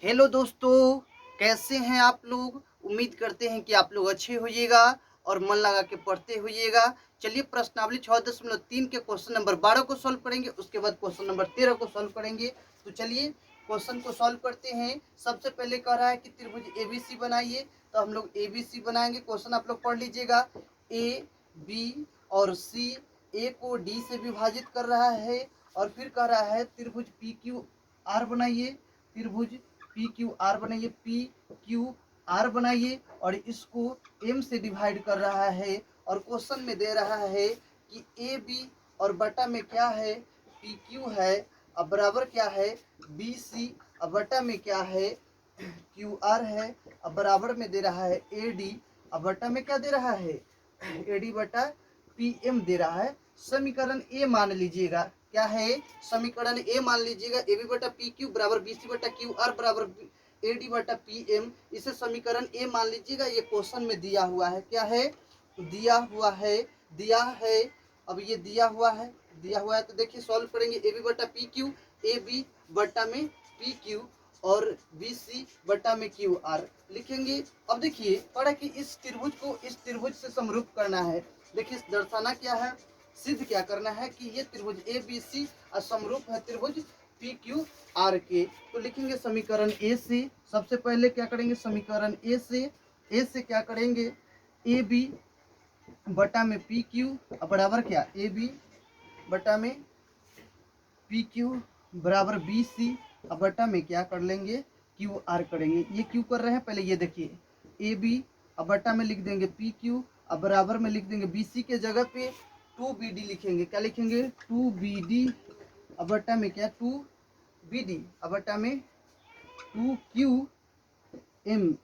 Hello दोस्तों, कैसे हैं आप लोग। उम्मीद करते हैं कि आप लोग अच्छे होइएगा और मन लगा के पढ़ते होइएगा। चलिए प्रश्नावली 6.3 के क्वेश्चन नंबर 12 को सॉल्व करेंगे, उसके बाद क्वेश्चन नंबर 13 को सॉल्व करेंगे। तो चलिए क्वेश्चन को सॉल्व करते हैं। सबसे पहले कह रहा है कि त्रिभुज एबीसी बनाइए, तो हम लोग एबीसी बनाएंगे। क्वेश्चन आप लोग पढ़ लीजिएगा। ए बी और सी ए को डी से विभाजित कर रहा है और फिर कह रहा है त्रिभुज पी क्यू आर बनाइए। त्रिभुज पी क्यू आर बनाइए, पी क्यू आर बनाइए और इसको एम से डिवाइड कर रहा है। और क्वेश्चन में दे रहा है कि ए बी और बटा में क्या है, पी क्यू है, अब बराबर क्या है बी सी, अब बटा में क्या है क्यू आर है, अब बराबर में दे रहा है ए डी, अब बटा में क्या दे रहा है ए डी बटा पी एम दे रहा है। समीकरण ए मान लीजिएगा, क्या है समीकरण ए मान लीजिएगा। ए बी बटा पी क्यू बराबर बी सी बटा क्यू आर बराबर ए डी बटा पी एम, इसे समीकरण ए मान लीजिएगा। ये क्वेश्चन में दिया हुआ है, क्या है दिया हुआ है, दिया है। अब ये दिया हुआ है तो देखिए सॉल्व करेंगे। ए बी बटा पी क्यू, ए बी बटा में पी क्यू और बी सी बटा में क्यू आर लिखेंगे। अब देखिए पढ़ा कि इस त्रिभुज को इस त्रिभुज से समरूप करना है। देखिए दर्शाना क्या है, सिद्ध क्या करना है कि ये त्रिभुज ए बी सी समरूप है त्रिभुज पी क्यू आर के। तो लिखेंगे समीकरण ए से, सबसे पहले क्या करेंगे समीकरण ए से क्या करेंगे ए बी बटा में पी क्यू बराबर क्या ए बी बटा में पी क्यू बराबर बी सी, अब बटा में क्या कर लेंगे क्यू आर करेंगे। ये क्यू कर रहे हैं, पहले ये देखिए ए बी, अब बटा में लिख देंगे पी क्यू, अब बराबर में लिख देंगे बी सी के जगह पे टू बी डी लिखेंगे। क्या लिखेंगे टू बी डी, अब बटा में क्या टू बी डी, अब बटा में टू क्यू एम,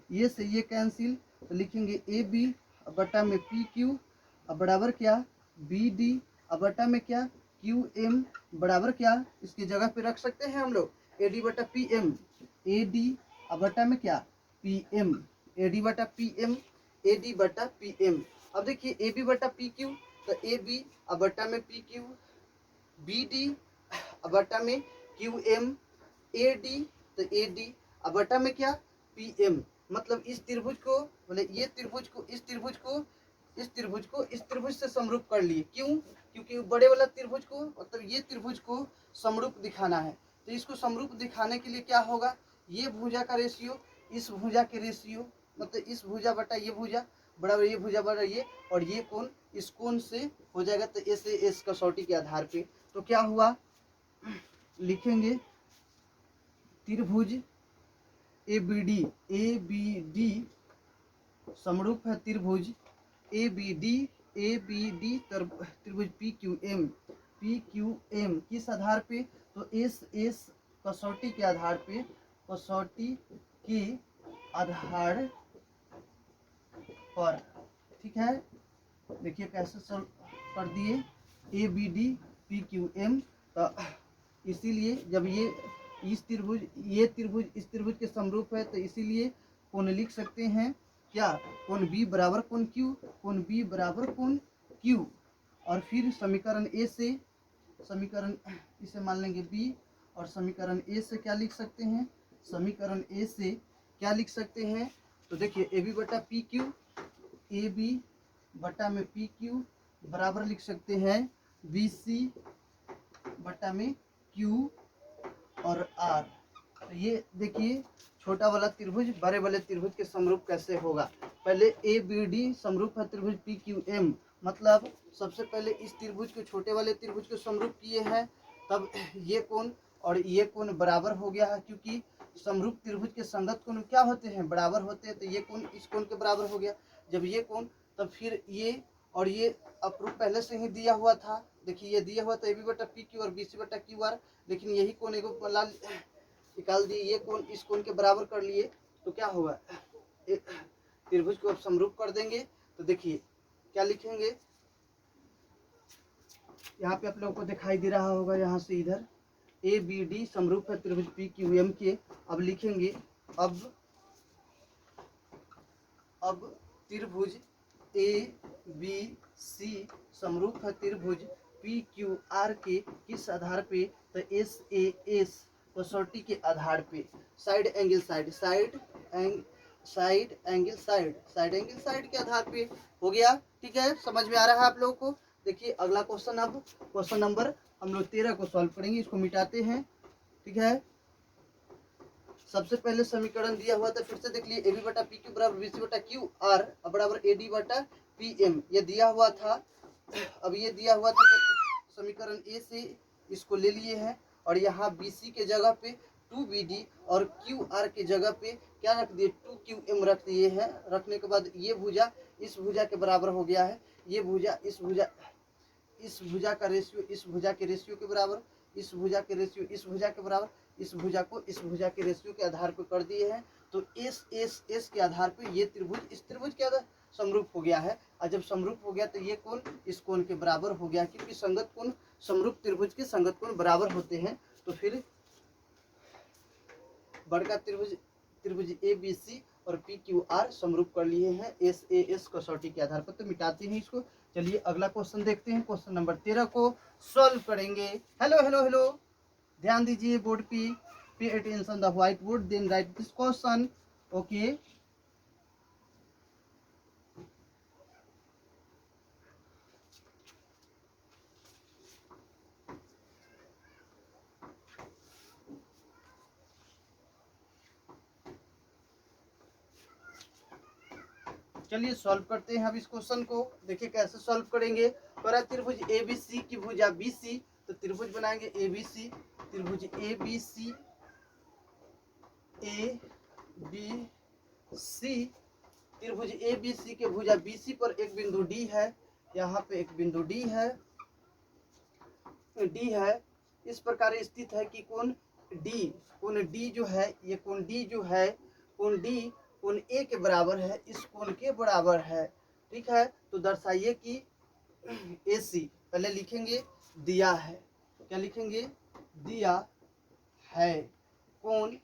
ये से ये कैंसिल, तो लिखेंगे ए बी अब बटा में पी क्यू, अब बराबर क्या बी डी, अब बटा में क्या क्यू एम बराबर क्या इसकी जगह पे रख सकते हैं हम लोग ए डी बटा पी एम, ए डी अब बटा में क्या पी एम, ए डी बटा पी एम, ए डी बटा पी एम। अब देखिए ए बी बटा पी क्यू, तो ए बी अब बटा में पी क्यू, बी डी अब बटा में क्यू एम, ए डी तो ए डी अब बटा में क्या पी एम। मतलब इस त्रिभुज को बोले ये त्रिभुज को इस त्रिभुज को इस त्रिभुज को इस त्रिभुज से समरूप कर लिए। क्यों? क्योंकि बड़े वाला त्रिभुज को मतलब ये त्रिभुज को समरूप दिखाना है। तो इसको समरूप दिखाने के लिए क्या होगा, ये भुजा का रेशियो इस भुजा के रेशियो, मतलब इस भुजा बटा ये भुजा बराबर ये भुजा बराबर ये, और ये कोण इस कोण से हो जाएगा। तो ए से एस कसौटी के आधार पे तो क्या हुआ लिखेंगे त्रिभुज ए बी डी समरूप है त्रिभुज ए बी डी त्रिभुज पी क्यू एम किस आधार पे, तो एस एस कसौटी के आधार पे, कसौटी के आधार पर। ठीक है, देखिए कैसे सॉल्व कर दिए A B D P Q M. तो इसीलिए जब ये इस त्रिभुज इस त्रिभुज के समरूप है तो इसीलिए कोण लिख सकते हैं क्या कोण बी बराबर कोण क्यू, कोण बी बराबर कोण क्यू। और फिर समीकरण ए से समीकरण इसे मान लेंगे बी, और समीकरण ए से क्या लिख सकते हैं, समीकरण ए से क्या लिख सकते हैं, तो देखिए ए बी बटा पी क्यू, ए बी बटा में पी क्यू बराबर लिख सकते हैं बी सी बटा में क्यू और आर। तो ये देखिए छोटा वाला त्रिभुज बड़े वाले त्रिभुज के समरूप कैसे होगा। पहले ए बी डी समरूप है त्रिभुज पी क्यू एम, मतलब सबसे पहले इस त्रिभुज को छोटे वाले त्रिभुज को समरूप किए हैं, तब ये कोण और ये कोण बराबर हो गया है। क्योंकि समरूप त्रिभुज के संगत कोण क्या होते हैं बराबर होते हैं, तो ये कोण इस कोण के बराबर हो गया। जब ये कोण तब फिर ये और ये अप्रूव पहले से ही दिया हुआ था। देखिए ये दिया हुआ था ए बी बटा पी क्यू और बी सी बटा क्यू आर, लेकिन यही कोण एगो निकाल दिए, ये कोण इस कोण के बराबर कर लिए। तो क्या होगा त्रिभुज को अब समरूप कर देंगे। तो देखिए क्या लिखेंगे, यहाँ पे आप लोगों को दिखाई दे रहा होगा, यहाँ से इधर ए बी डी समरूप है त्रिभुज पी क्यू एम के। अब लिखेंगे अब त्रिभुज ए बी सी समरूप है त्रिभुज पी क्यू आर के किस आधार पे, तो एस ए एस कसौटी के आधार पे साइड एंगल साइड के आधार पे हो गया। ठीक है, समझ में आ रहा है आप लोगों को। देखिए अगला क्वेश्चन, अब क्वेश्चन नंबर हम लोग 13 को सॉल्व करेंगे। इसको मिटाते हैं। ठीक है, सबसे पहले समीकरण दिया हुआ था, फिर से देख लिए, AB बटा PQ बराबर BC बटा QR बराबर AD बटा PM, ये दिया हुआ था। अब ये दिया हुआ था तो समीकरण A से इसको ले लिए हैं और यहाँ BC के जगह पे 2BD और QR के जगह पे क्या रख दिए, 2QM रख दिए हैं। रखने के बाद ये भुजा इस भुजा के बराबर हो गया है, ये भुजा इस भुजा का रेशियो इस भुजा के रेशियो के बराबर, इस भुजा के रेशियो इस भुजा के बराबर, इस भुजा को इस भुजा के रेशियो के आधार पर कर दिए हैं। तो एस के आधार पर ये त्रिभुज इस त्रिभुज के आधार समरूप हो गया है। और जब समरूप हो गया तो ये कोण इस कोण के बराबर हो गया, क्योंकि संगत कोण समरूप त्रिभुज के संगत कोण बराबर होते हैं। तो फिर बड़का त्रिभुज ABC और PQR समरूप कर लिए हैं SAS कसौटी के आधार पर। तो मिटाते हैं इसको। चलिए अगला क्वेश्चन देखते हैं, क्वेश्चन नंबर 13 को सॉल्व करेंगे। हेलो हेलो हेलो, ध्यान दीजिए बोर्ड पे attention the white board, then write this question. Okay, चलिए सॉल्व करते हैं अब इस क्वेश्चन को। देखिए कैसे सॉल्व करेंगे। पर त्रिभुज ABC की भुजा BC, तो त्रिभुज बनाएंगे ABC, त्रिभुज ABC त्रिभुज ABC के भुजा BC पर एक बिंदु D है, यहाँ पे एक बिंदु D है। इस प्रकार स्थित है कि कोण D जो है, ये कोण D जो है, कोण D कोण A के बराबर है, इस कोण के बराबर है। ठीक है, तो दर्शाइए कि AC, पहले लिखेंगे दिया है, क्या लिखेंगे, दिया है कोण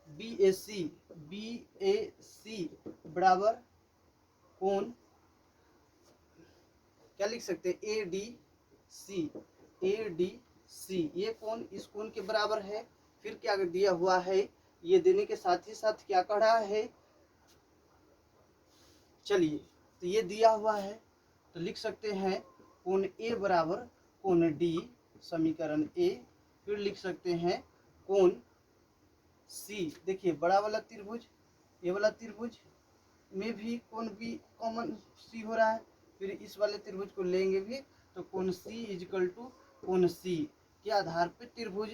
BAC बराबर कोण, क्या लिख सकते हैं, ADC, ये कोण इस कोण के बराबर है। फिर क्या दिया हुआ है, ये देने के साथ ही साथ क्या कह रहा है, चलिए तो ये दिया हुआ है तो लिख सकते हैं कोण A बराबर कोण D, समीकरण A। फिर लिख सकते हैं कोण C, देखिए बड़ा वाला त्रिभुज, ये वाला त्रिभुज में भी कोण B कॉमन C हो रहा है। फिर इस वाले त्रिभुज को लेंगे भी तो कोण C इजकल टू कोण C के आधार पर त्रिभुज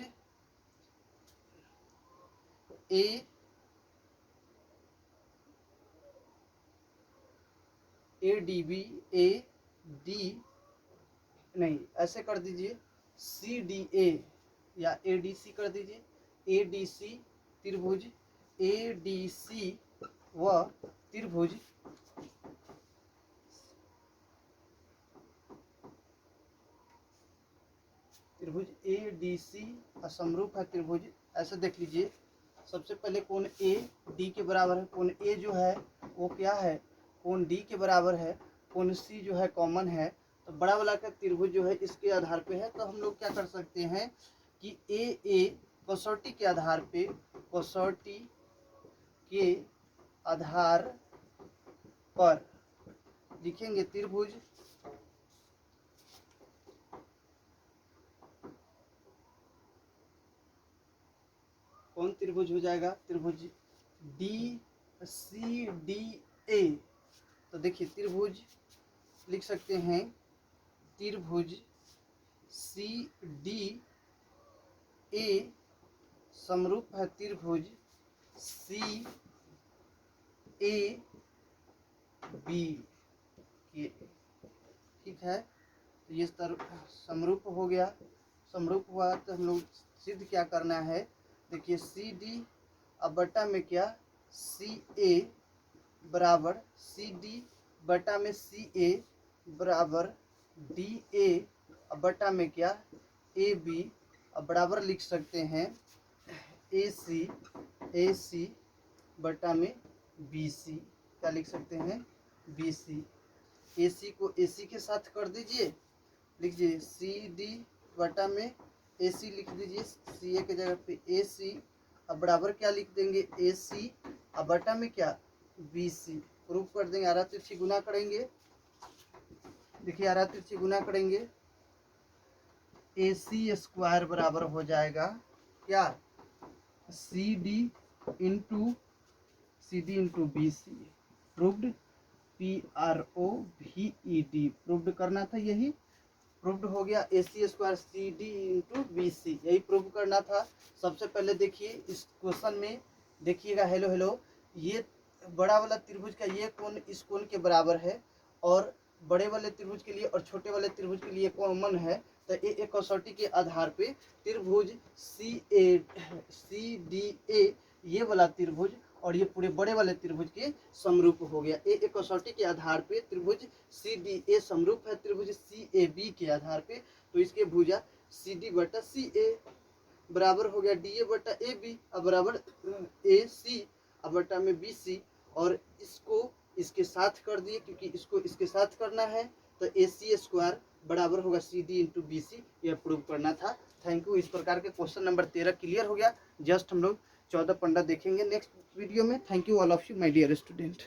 नहीं ऐसे कर दीजिए, CDA या ADC कर दीजिए, ADC त्रिभुज ADC व त्रिभुज ADC असमरूप है त्रिभुज। ऐसे देख लीजिए, सबसे पहले कोण A D के बराबर है, कोण A जो है वो क्या है, कोण D के बराबर है, कोण C जो है कॉमन है। तो बड़ा वाला का त्रिभुज जो है इसके आधार पे है। तो हम लोग क्या कर सकते हैं कि AA कसौटी के आधार पे, कसौटी के आधार पर लिखेंगे त्रिभुज कौन त्रिभुज हो जाएगा, त्रिभुज DCDA। तो देखिए त्रिभुज लिख सकते हैं, त्रिभुज CDA समरूप है त्रिभुज CAB के। ठीक है, तो ये समरूप हो गया। समरूप हुआ तो हम लोग सिद्ध क्या करना है, देखिए CD अब बटा में क्या, CA बराबर CD बटा में CA बराबर DA अब बटा में क्या, AB अब बराबर लिख सकते हैं AC बटा में BC, क्या लिख सकते हैं, BC। AC को AC के साथ कर दीजिए, लिखिए CD बटा में ए सी लिख दीजिए, सी ए के जगह पे ए सी। अब बराबर क्या लिख देंगे, ए सी, अब बटा में क्या, बी सी। प्रूफ कर देंगे, आरा तिरछी गुना करेंगे। देखिए आरा तिरछी गुना करेंगे, ए सी स्क्वायर बराबर हो जाएगा क्या, C D into B C. Proved, PROVED, proved करना था, यही प्रूव्ड हो गया। A C square C D into B C, यही प्रूव करना था। सबसे पहले देखिए इस क्वेश्चन में, देखिएगा, हेलो हेलो, ये बड़ा वाला त्रिभुज का ये कोण इस कोण के बराबर है, और बड़े वाले त्रिभुज के लिए और छोटे वाले त्रिभुज के लिए कॉमन है। तो ये कसौटी के आधार पे त्रिभुज सी डी ए, ये वाला त्रिभुज और ये पूरे बड़े वाले त्रिभुज के समरूप हो गया। ए कसौटी के आधार पे त्रिभुज सी डी ए समरूप है त्रिभुज सी ए बी के आधार पे। तो इसके भुजा सी डी बटा सी ए बराबर हो गया डी ए बटा ए बी, अब बराबर ए सी, अब बटा में बी सी, और इसको इसके साथ कर दिए क्योंकि इसको इसके साथ करना है। तो ए सी स्क्वायर बराबर होगा C D into B C, यह प्रूव करना था। Thank you. इस प्रकार के क्वेश्चन नंबर 13 क्लियर हो गया। जस्ट हम लोग 14-15 देखेंगे नेक्स्ट वीडियो में। Thank you all of you my dear student.